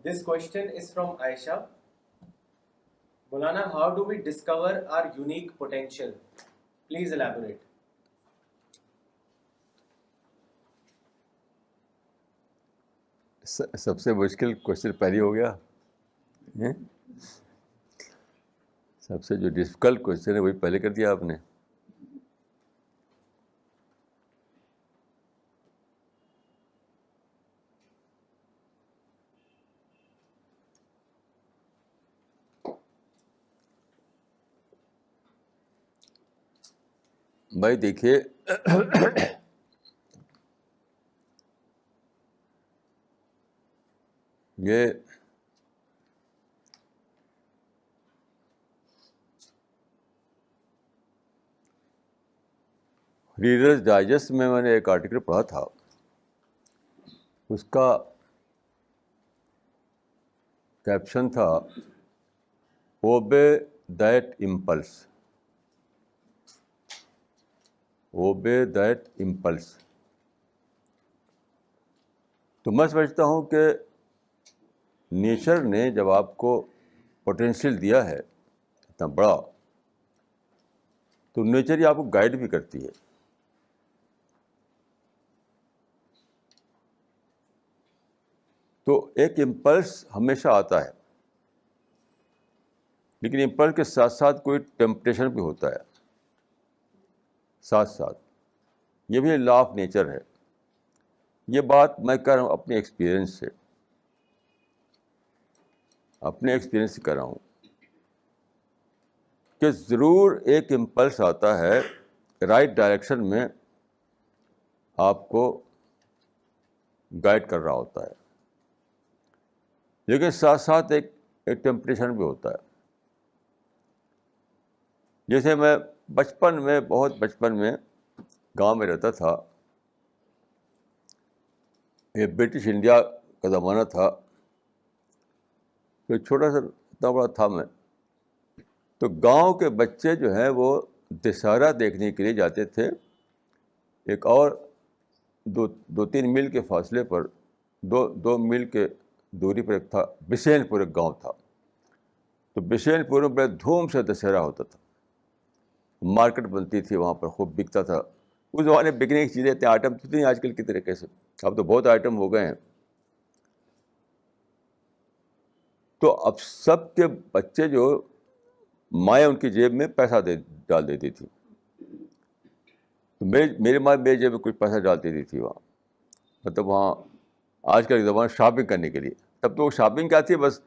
This question is from Aisha. Maulana, how do we discover our unique potential? Please elaborate. سب سے مشکل question پہلے ہو گیا. سب سے جو ڈفیکلٹ کوشچن ہے وہی پہلے کر دیا آپ نے. بھائی دیکھیے, یہ ریڈرز ڈائجسٹ میں نے ایک آرٹیکل پڑھا تھا, اس کا کیپشن تھا obey that impulse. Obey that impulse. تو میں سمجھتا ہوں کہ نیچر نے جب آپ کو پوٹینشیل دیا ہے اتنا بڑا, تو نیچر ہی آپ کو گائیڈ بھی کرتی ہے. تو ایک امپلس ہمیشہ آتا ہے, لیکن امپلس کے ساتھ ساتھ کوئی ٹیمپٹیشن بھی ہوتا ہے ساتھ ساتھ. یہ بھی لا آف نیچر ہے. یہ بات میں کہہ رہا ہوں اپنے ایکسپیرئنس سے, اپنے ایکسپیرئنس سے کہہ رہا ہوں کہ ضرور ایک امپلس آتا ہے رائٹ ڈائریکشن میں, آپ کو گائیڈ کر رہا ہوتا ہے, لیکن ساتھ ساتھ ایک ٹیمپٹیشن بھی ہوتا ہے. جیسے میں بچپن میں, بہت بچپن میں گاؤں میں رہتا تھا. یہ برٹش انڈیا کا زمانہ تھا, تو چھوٹا سا اتنا بڑا تھا میں. تو گاؤں کے بچے جو ہیں وہ دشہرا دیکھنے کے لیے جاتے تھے. ایک اور دو تین میل کے فاصلے پر, دو میل کے دوری پر ایک تھا بسین پور, ایک گاؤں تھا. تو بسین پور میں بڑے دھوم سے دشہرا ہوتا تھا, مارکیٹ بنتی تھی وہاں پر, خوب بکتا تھا. اس زمانے میں بکنے کی چیزیں اتنے آئٹم تو نہیں آج کل کی طریقے سے, اب تو بہت آئٹم ہو گئے ہیں. تو اب سب کے بچے جو مائیں ان کی جیب میں پیسہ ڈال دیتی تھی. تو میری ماں میری جیب میں کچھ پیسہ ڈال دیتی تھی وہاں, مطلب وہاں آج کل کے زمانے شاپنگ کرنے کے لیے. تب تو وہ شاپنگ کیا تھی, بس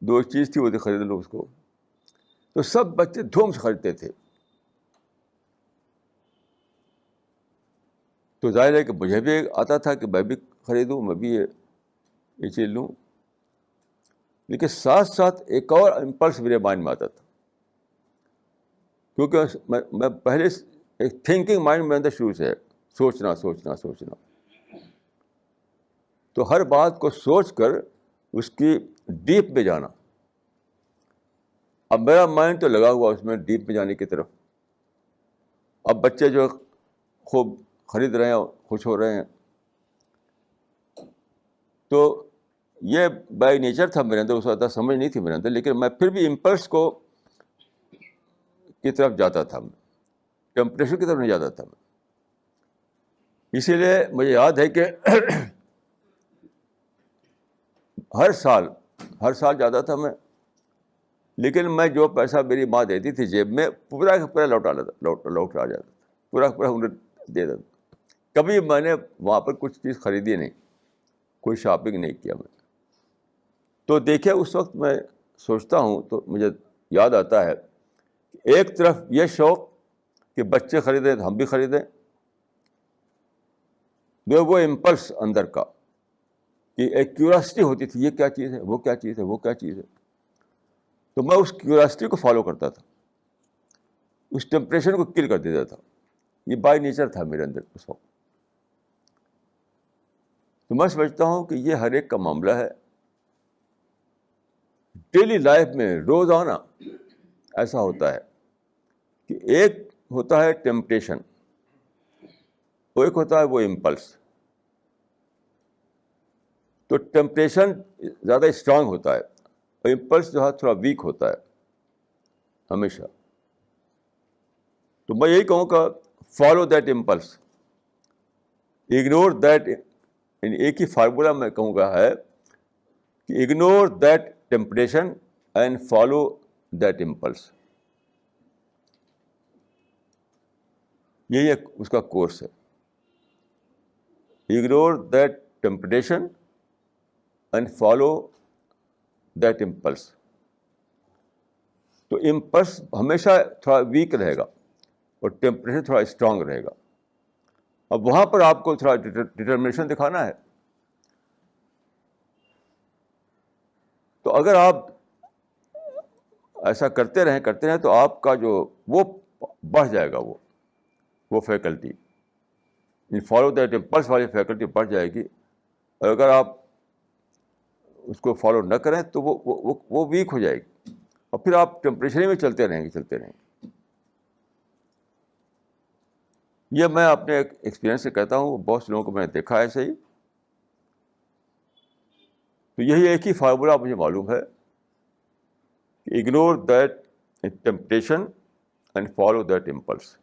دو چیز تھی, وہ تو خرید لو اس کو. تو سب بچے دھوم سے خریدتے تھے. تو ظاہر ہے کہ مجھے بھی آتا تھا کہ میں بھی خریدوں, میں بھی یہ چیز لوں. لیکن ساتھ ساتھ ایک اور امپلس میرے مائنڈ میں آتا تھا, کیونکہ میں پہلے ایک تھنکنگ مائنڈ میں اندر شروع سے ہے, سوچنا سوچنا سوچنا. تو ہر بات کو سوچ کر اس کی ڈیپ میں جانا. اب میرا مائنڈ تو لگا ہوا اس میں ڈیپ میں جانے کی طرف. اب بچے جو خوب خرید رہے ہیں, خوش ہو رہے ہیں, تو یہ بائی نیچر تھا میرے اندر, اس وقت سمجھ نہیں تھی میرے اندر, لیکن میں پھر بھی امپلس کی طرف جاتا تھا, ٹیمپٹیشن کی طرف نہیں جاتا تھا. اسی لیے مجھے یاد ہے کہ ہر سال جاتا تھا میں, لیکن میں جو پیسہ میری ماں دیتی تھی جیب میں, پورا کا پورا لوٹ آ جاتا تھا, پورا کا پورا انہیں دے دیتا. کبھی میں نے وہاں پر کچھ چیز خریدی نہیں, کوئی شاپنگ نہیں کیا میں. تو دیکھیں اس وقت میں سوچتا ہوں تو مجھے یاد آتا ہے کہ ایک طرف یہ شوق کہ بچے خریدیں تو ہم بھی خریدیں, وہ امپلس اندر کا کہ ایک کیوریاسٹی ہوتی تھی, یہ کیا چیز ہے, وہ کیا چیز ہے, وہ کیا چیز ہے. تو میں اس کیوریاسٹی کو فالو کرتا تھا, اس ٹیمپٹیشن کو کل کر دیتا تھا. یہ بائی نیچر تھا میرے اندر اس وقت. تو میں سمجھتا ہوں کہ یہ ہر ایک کا معاملہ ہے. ڈیلی لائف میں روزانہ ایسا ہوتا ہے کہ ایک ہوتا ہے ٹیمپٹیشن, وہ ایک ہوتا ہے وہ امپلس. تو ٹیمپٹیشن زیادہ اسٹرانگ ہوتا ہے اور امپلس جو ہے تھوڑا ویک ہوتا ہے ہمیشہ. تو میں یہی کہوں گا follow that impulse, ignore that. ایک ہی فارمولا میں کہوں گا ہے کہ ignore that temptation and follow that impulse. یہی ایک اس کا کورس ہے. Ignore that temptation and follow that impulse. تو امپلس ہمیشہ تھوڑا ویک رہے گا اور ٹیمپٹیشن تھوڑا اسٹرانگ رہے گا. اب وہاں پر آپ کو تھوڑا ڈٹرمنیشن دکھانا ہے. تو اگر آپ ایسا کرتے رہیں تو آپ کا جو وہ بڑھ جائے گا, وہ فیکلٹی, فالو دیٹ امپلس والی فیکلٹی بڑھ جائے گی. اور اگر آپ اس کو فالو نہ کریں تو وہ ویک ہو جائے گی, اور پھر آپ ٹیمپریچر میں چلتے رہیں گے. یہ میں اپنے ایکسپیرئنس سے کہتا ہوں, بہت سے لوگوں کو میں نے دیکھا ہے ایسے ہی. تو یہی ایک ہی فارمولا مجھے معلوم ہے کہ ignore that temptation and follow that impulse.